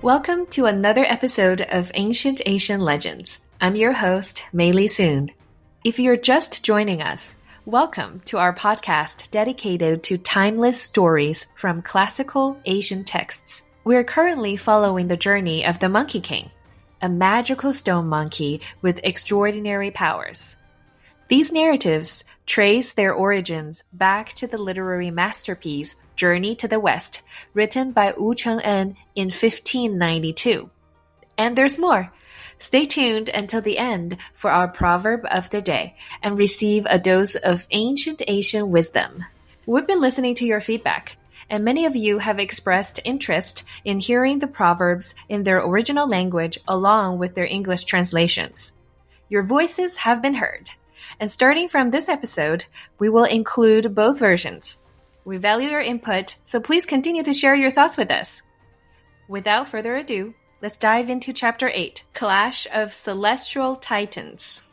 Welcome to another episode of Ancient Asian Legends. I'm your host, Meili Soon. If you're just joining us, welcome to our podcast dedicated to timeless stories from classical Asian texts. We're currently following the journey of the Monkey King, a magical stone monkey with extraordinary powers. These narratives trace their origins back to the literary masterpiece Journey to the West, written by Wukong An in 1592. And there's more. Stay tuned until the end for our proverb of the day and receive a dose of ancient Asian wisdom. We've been listening to your feedback, and many of you have expressed interest in hearing the proverbs in their original language along with their English translations. Your voices have been heard. And starting from this episode, we will include both versions. We value your input, so please continue to share your thoughts with us. Without further ado, let's dive into Chapter 8, Clash of Celestial Titans.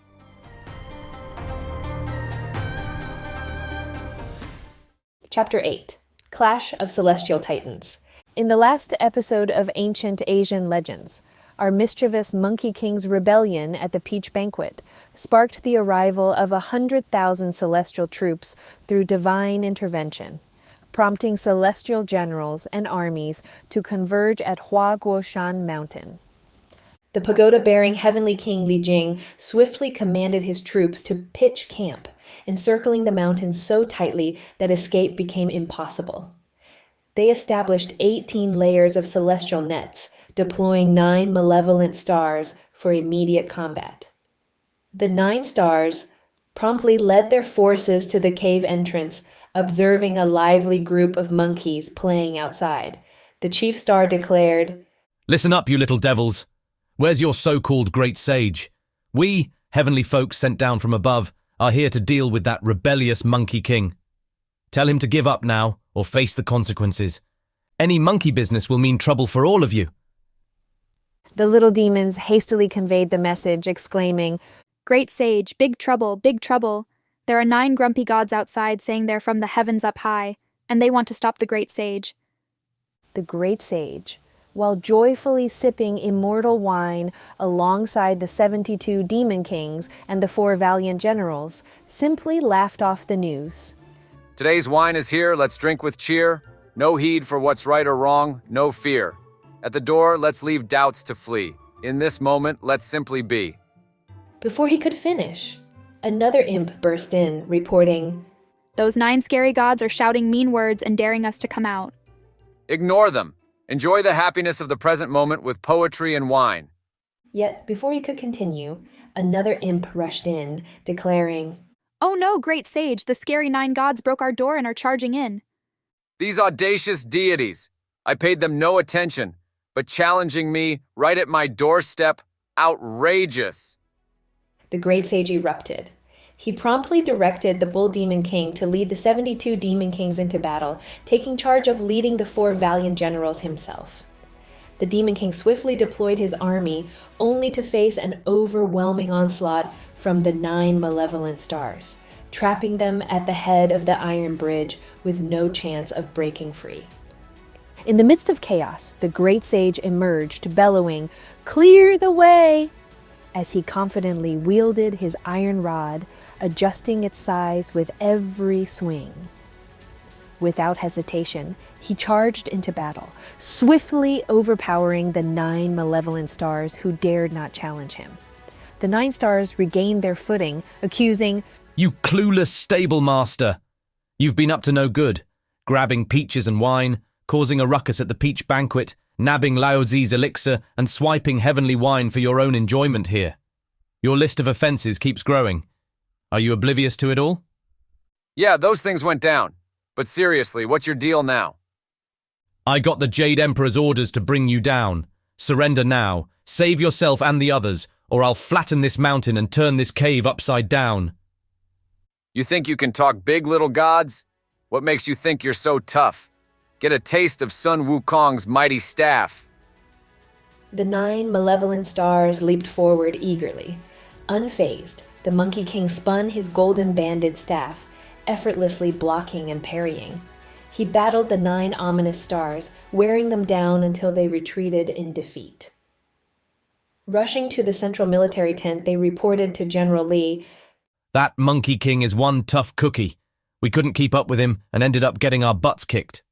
Chapter 8, Clash of Celestial Titans. In the last episode of Ancient Asian Legends, our mischievous Monkey King's rebellion at the Peach Banquet sparked the arrival of 100,000 celestial troops through divine intervention, prompting celestial generals and armies to converge at Huaguoshan Mountain. The pagoda-bearing Heavenly King Li Jing swiftly commanded his troops to pitch camp, encircling the mountain so tightly that escape became impossible. They established 18 layers of celestial nets, deploying 9 malevolent stars for immediate combat. The 9 stars promptly led their forces to the cave entrance, observing a lively group of monkeys playing outside. The chief star declared, "Listen up, you little devils. Where's your so-called great sage? We, heavenly folks sent down from above, are here to deal with that rebellious Monkey King. Tell him to give up now, or face the consequences. Any monkey business will mean trouble for all of you." The little demons hastily conveyed the message, exclaiming, "Great sage, big trouble, big trouble. There are 9 grumpy gods outside saying they're from the heavens up high, and they want to stop the great sage." The great sage, while joyfully sipping immortal wine alongside the 72 demon kings and the 4 valiant generals, simply laughed off the news. "Today's wine is here, let's drink with cheer. No heed for what's right or wrong, no fear. At the door, let's leave doubts to flee. In this moment, let's simply be." Before he could finish, another imp burst in, reporting, "Those 9 scary gods are shouting mean words and daring us to come out." Ignore them. Enjoy the happiness of the present moment with poetry and wine. Yet, before he could continue, another imp rushed in, declaring, "Oh no, great sage, the scary 9 gods broke our door and are charging in." These audacious deities, I paid them no attention, but challenging me right at my doorstep, outrageous. The great sage erupted. He promptly directed the Bull Demon King to lead the 72 Demon Kings into battle, taking charge of leading the 4 valiant generals himself. The Demon King swiftly deployed his army, only to face an overwhelming onslaught from the 9 Malevolent Stars, trapping them at the head of the Iron Bridge with no chance of breaking free. In the midst of chaos, the great sage emerged, bellowing, "Clear the way!" as he confidently wielded his iron rod, adjusting its size with every swing. Without hesitation, he charged into battle, swiftly overpowering the 9 malevolent stars who dared not challenge him. The 9 stars regained their footing, accusing, "You clueless stable master! You've been up to no good, grabbing peaches and wine, causing a ruckus at the peach banquet, nabbing Lao Zi's elixir, and swiping heavenly wine for your own enjoyment here. Your list of offences keeps growing. Are you oblivious to it all?" "Yeah, those things went down. But seriously, what's your deal now?" "I got the Jade Emperor's orders to bring you down. Surrender now. Save yourself and the others, or I'll flatten this mountain and turn this cave upside down." "You think you can talk big, little gods? What makes you think you're so tough? Get a taste of Sun Wukong's mighty staff." The 9 malevolent stars leaped forward eagerly. Unfazed, the Monkey King spun his golden banded staff, effortlessly blocking and parrying. He battled the 9 ominous stars, wearing them down until they retreated in defeat. Rushing to the central military tent, they reported to General Li, "That Monkey King is one tough cookie. We couldn't keep up with him and ended up getting our butts kicked."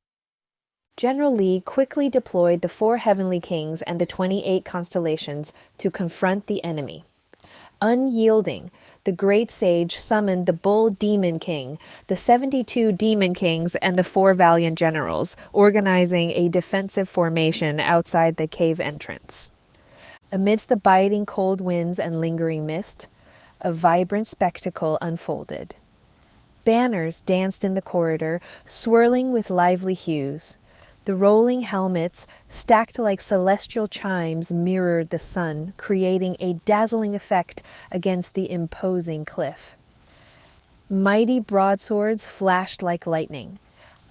General Li quickly deployed the 4 heavenly kings and the 28 constellations to confront the enemy. Unyielding, the great sage summoned the bull demon king, the 72 demon kings, and the 4 valiant generals, organizing a defensive formation outside the cave entrance. Amidst the biting cold winds and lingering mist, a vibrant spectacle unfolded. Banners danced in the corridor, swirling with lively hues. The rolling helmets, stacked like celestial chimes, mirrored the sun, creating a dazzling effect against the imposing cliff. Mighty broadswords flashed like lightning.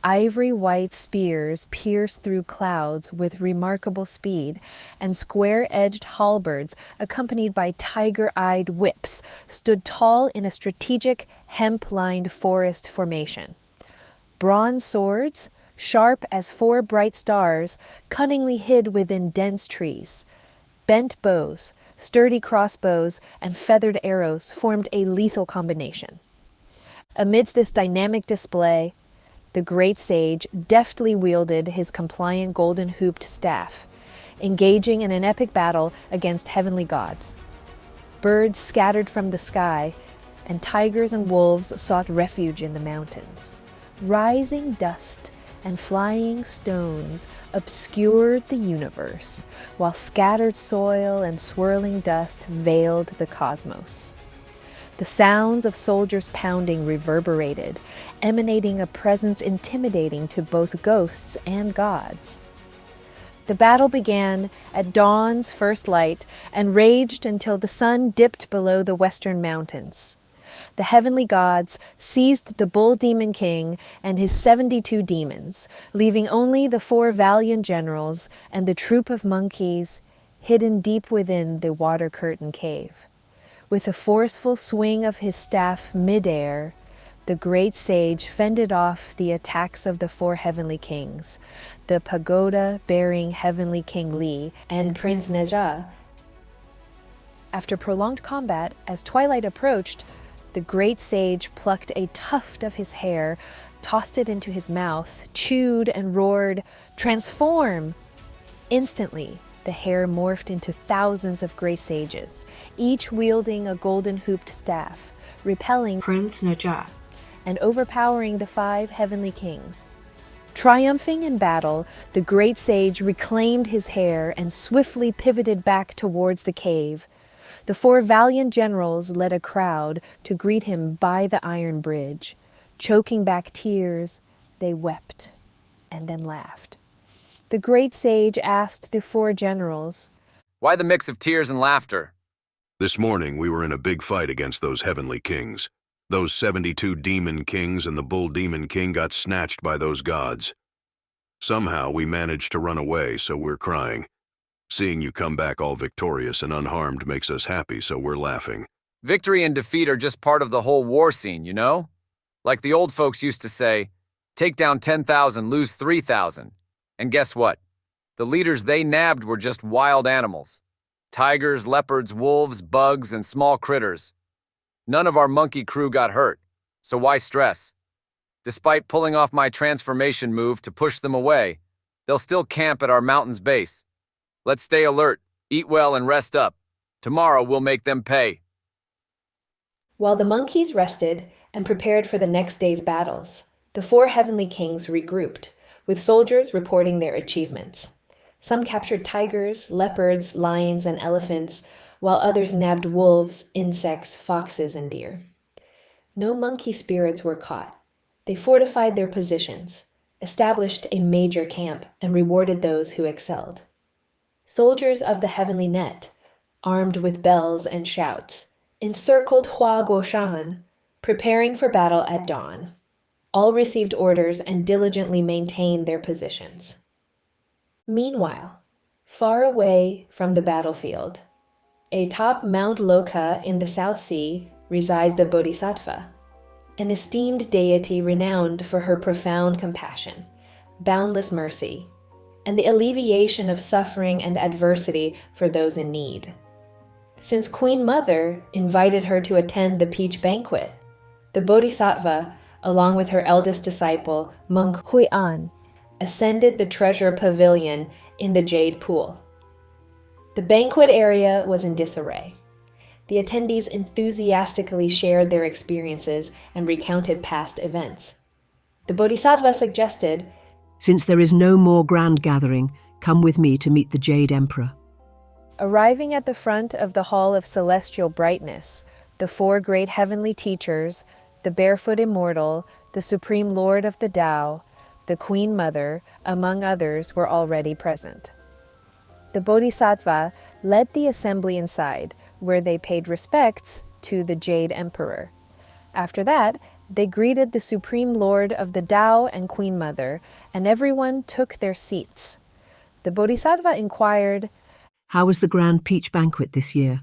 Ivory-white spears pierced through clouds with remarkable speed, and square-edged halberds, accompanied by tiger-eyed whips, stood tall in a strategic, hemp-lined forest formation. Bronze swords, sharp as 4 bright stars, cunningly hid within dense trees. Bent bows, sturdy crossbows, and feathered arrows formed a lethal combination. Amidst this dynamic display, the great sage deftly wielded his compliant golden-hooped staff, engaging in an epic battle against heavenly gods. Birds scattered from the sky, and tigers and wolves sought refuge in the mountains. Rising dust and flying stones obscured the universe, while scattered soil and swirling dust veiled the cosmos. The sounds of soldiers pounding reverberated, emanating a presence intimidating to both ghosts and gods. The battle began at dawn's first light and raged until the sun dipped below the western mountains. The heavenly gods seized the bull demon king and his 72 demons, leaving only the 4 valiant generals and the troop of monkeys hidden deep within the water curtain cave. With a forceful swing of his staff midair, the great sage fended off the attacks of the 4 heavenly kings, the pagoda-bearing heavenly King Li and Prince Neja. After prolonged combat, as twilight approached, the great sage plucked a tuft of his hair, tossed it into his mouth, chewed and roared, "Transform!" Instantly, the hair morphed into thousands of gray sages, each wielding a golden-hooped staff, repelling Prince Neja and overpowering the 5 heavenly kings. Triumphing in battle, the great sage reclaimed his hair and swiftly pivoted back towards the cave. The 4 valiant generals led a crowd to greet him by the iron bridge. Choking back tears, they wept and then laughed. The great sage asked the 4 generals, "Why the mix of tears and laughter?" "This morning we were in a big fight against those heavenly kings. Those 72 demon kings and the bull demon king got snatched by those gods. Somehow we managed to run away, so we're crying. Seeing you come back all victorious and unharmed makes us happy, so we're laughing." Victory and defeat are just part of the whole war scene, you know? Like the old folks used to say, take down 10,000, lose 3,000. And guess what? The leaders they nabbed were just wild animals. Tigers, leopards, wolves, bugs, and small critters. None of our monkey crew got hurt, so why stress? Despite pulling off my transformation move to push them away, they'll still camp at our mountain's base. Let's stay alert, eat well, and rest up. Tomorrow we'll make them pay. While the monkeys rested and prepared for the next day's battles, the 4 heavenly kings regrouped, with soldiers reporting their achievements. Some captured tigers, leopards, lions, and elephants, while others nabbed wolves, insects, foxes, and deer. No monkey spirits were caught. They fortified their positions, established a major camp, and rewarded those who excelled. Soldiers of the heavenly net, armed with bells and shouts, encircled Hua Guoshan, preparing for battle at dawn. All received orders and diligently maintained their positions. Meanwhile, far away from the battlefield, atop Mount Loka in the South Sea resides the Bodhisattva. an esteemed deity renowned for her profound compassion, boundless mercy, and the alleviation of suffering and adversity for those in need. Since Queen Mother invited her to attend the peach banquet, the Bodhisattva, along with her eldest disciple, Monk Hui An, ascended the treasure pavilion in the jade pool. The banquet area was in disarray. The attendees enthusiastically shared their experiences and recounted past events. The Bodhisattva suggested, "Since there is no more grand gathering, come with me to meet the Jade Emperor." Arriving at the front of the Hall of Celestial Brightness, the four great heavenly teachers, the Barefoot Immortal, the Supreme Lord of the Tao, the Queen Mother, among others, were already present. The Bodhisattva led the assembly inside, where they paid respects to the Jade Emperor. After that, they greeted the Supreme Lord of the Tao and Queen Mother, and everyone took their seats. The Bodhisattva inquired, "How was the grand peach banquet this year?"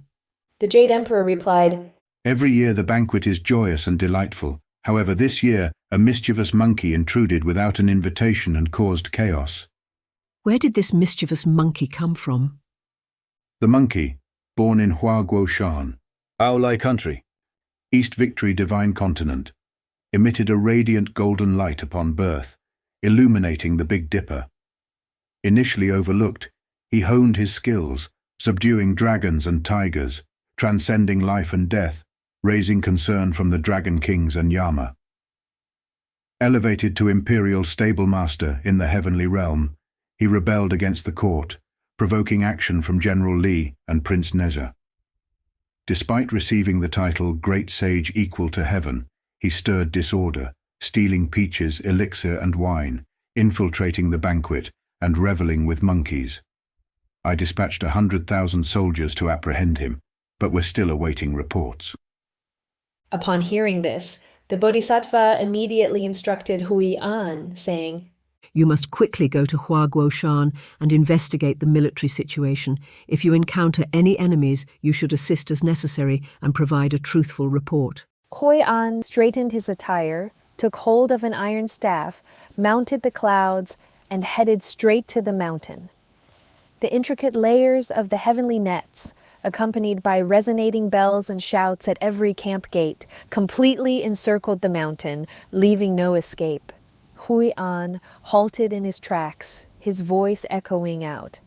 The Jade Emperor replied, "Every year the banquet is joyous and delightful. However, this year a mischievous monkey intruded without an invitation and caused chaos." "Where did this mischievous monkey come from?" The monkey, born in Shan, Aolai country, East Victory Divine Continent, emitted a radiant golden light upon birth, illuminating the Big Dipper. Initially overlooked, he honed his skills, subduing dragons and tigers, transcending life and death, raising concern from the Dragon Kings and Yama. Elevated to Imperial Stable Master in the Heavenly Realm, he rebelled against the court, provoking action from General Li and Prince Neza. Despite receiving the title Great Sage Equal to Heaven, he stirred disorder, stealing peaches, elixir and wine, infiltrating the banquet, and reveling with monkeys. I dispatched 100,000 soldiers to apprehend him, but we're still awaiting reports." Upon hearing this, the Bodhisattva immediately instructed Hui An, saying, "You must quickly go to Shan and investigate the military situation. If you encounter any enemies, you should assist as necessary and provide a truthful report." Hui An straightened his attire, took hold of an iron staff, mounted the clouds, and headed straight to the mountain. The intricate layers of the heavenly nets, accompanied by resonating bells and shouts at every camp gate, completely encircled the mountain, leaving no escape. Hui An halted in his tracks, his voice echoing out.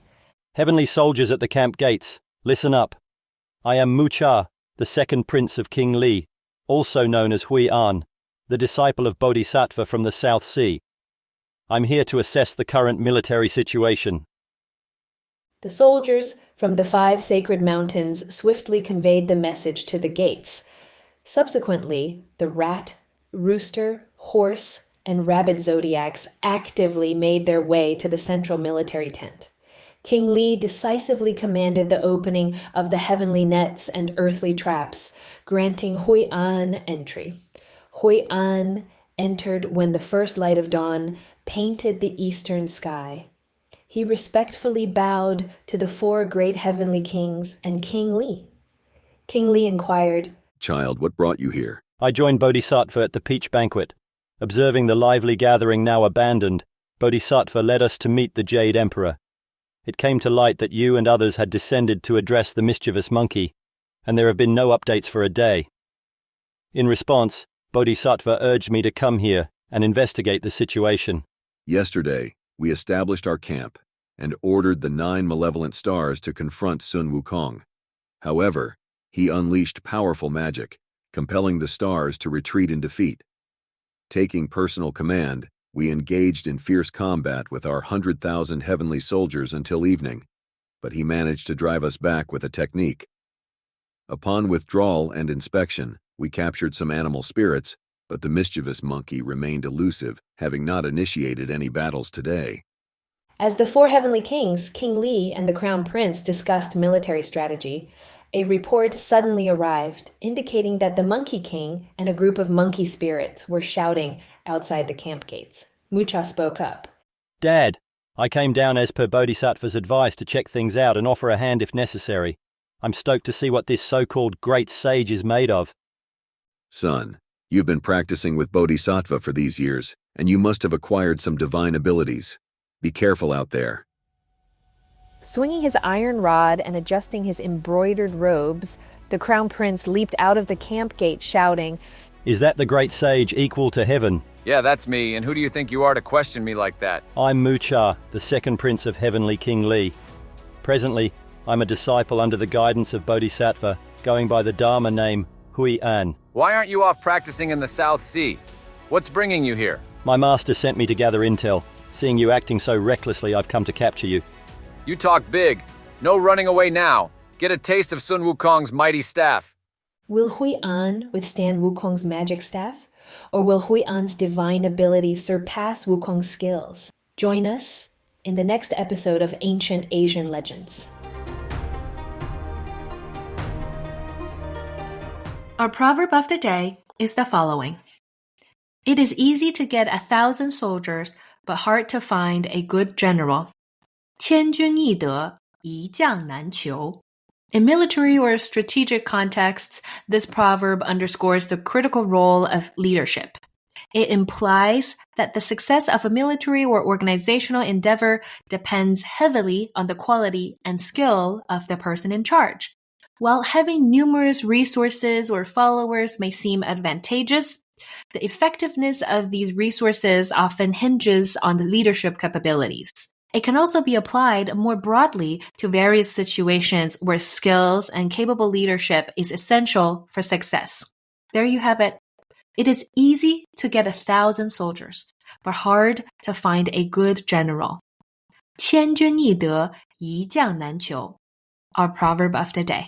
"Heavenly soldiers at the camp gates, listen up. I am Mu Cha, the second prince of King Li, also known as Hui An, the disciple of Bodhisattva from the South Sea. I'm here to assess the current military situation." The soldiers from the 5 sacred mountains swiftly conveyed the message to the gates. Subsequently, the rat, rooster, horse, and rabbit zodiacs actively made their way to the central military tent. King Li decisively commanded the opening of the heavenly nets and earthly traps, granting Hui An entry. Hui An entered when the first light of dawn painted the eastern sky. He respectfully bowed to the 4 great heavenly kings and King Li. King Li inquired, "Child, what brought you here?" "I joined Bodhisattva at the peach banquet. Observing the lively gathering now abandoned, Bodhisattva led us to meet the Jade Emperor. It came to light that you and others had descended to address the mischievous monkey, and there have been no updates for a day. In response, Bodhisattva urged me to come here and investigate the situation." Yesterday, we established our camp and ordered the 9 Malevolent Stars to confront Sun Wukong. However, he unleashed powerful magic, compelling the stars to retreat in defeat. Taking personal command, we engaged in fierce combat with our 100,000 heavenly soldiers until evening, but he managed to drive us back with a technique. Upon withdrawal and inspection, we captured some animal spirits, but the mischievous monkey remained elusive, having not initiated any battles today. As the 4 heavenly kings, King Li and the Crown Prince, discussed military strategy, a report suddenly arrived, indicating that the Monkey King and a group of monkey spirits were shouting outside the camp gates. Mucha spoke up. "Dad, I came down as per Bodhisattva's advice to check things out and offer a hand if necessary. I'm stoked to see what this so-called great sage is made of." Son, You've been practicing with Bodhisattva for these years, and you must have acquired some divine abilities. Be careful out there. Swinging his iron rod and adjusting his embroidered robes, the crown prince leaped out of the camp gate shouting, "Is that the great sage equal to heaven?" Yeah, that's me, and who do you think you are to question me like that? I'm Mucha, the second prince of Heavenly King Li. Presently, I'm a disciple under the guidance of Bodhisattva, going by the Dharma name Hui An. Why aren't you off practicing in the South Sea? What's bringing you here? My master sent me to gather intel. Seeing you acting so recklessly, I've come to capture you. You talk big. No running away now. Get a taste of Sun Wukong's mighty staff. Will Hui An withstand Wukong's magic staff? Or will Hui An's divine ability surpass Wukong's skills? Join us in the next episode of Ancient Asian Legends. Our proverb of the day is the following. It is easy to get 1,000 soldiers, but hard to find a good general. 千军易得，一将难求. In military or strategic contexts, this proverb underscores the critical role of leadership. It implies that the success of a military or organizational endeavor depends heavily on the quality and skill of the person in charge. While having numerous resources or followers may seem advantageous, the effectiveness of these resources often hinges on the leadership capabilities. It can also be applied more broadly to various situations where skills and capable leadership is essential for success. There you have it. It is easy to get 1,000 soldiers, but hard to find a good general. 千军易得，一将难求. Our proverb of the day.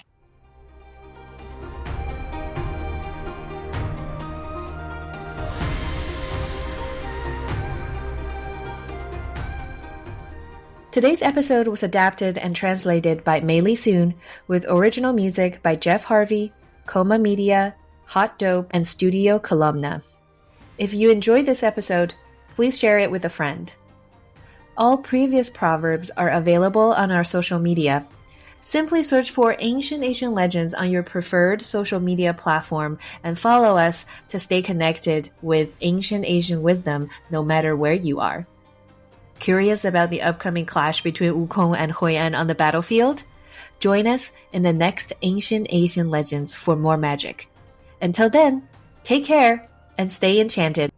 Today's episode was adapted and translated by Meili Soon, with original music by Jeff Harvey, Coma Media, Hot Dope, and Studio Columna. If you enjoyed this episode, please share it with a friend. All previous proverbs are available on our social media. Simply search for Ancient Asian Legends on your preferred social media platform and follow us to stay connected with ancient Asian wisdom no matter where you are. Curious about the upcoming clash between Wukong and Hui An on the battlefield? Join us in the next Ancient Asian Legends for more magic. Until then, take care and stay enchanted.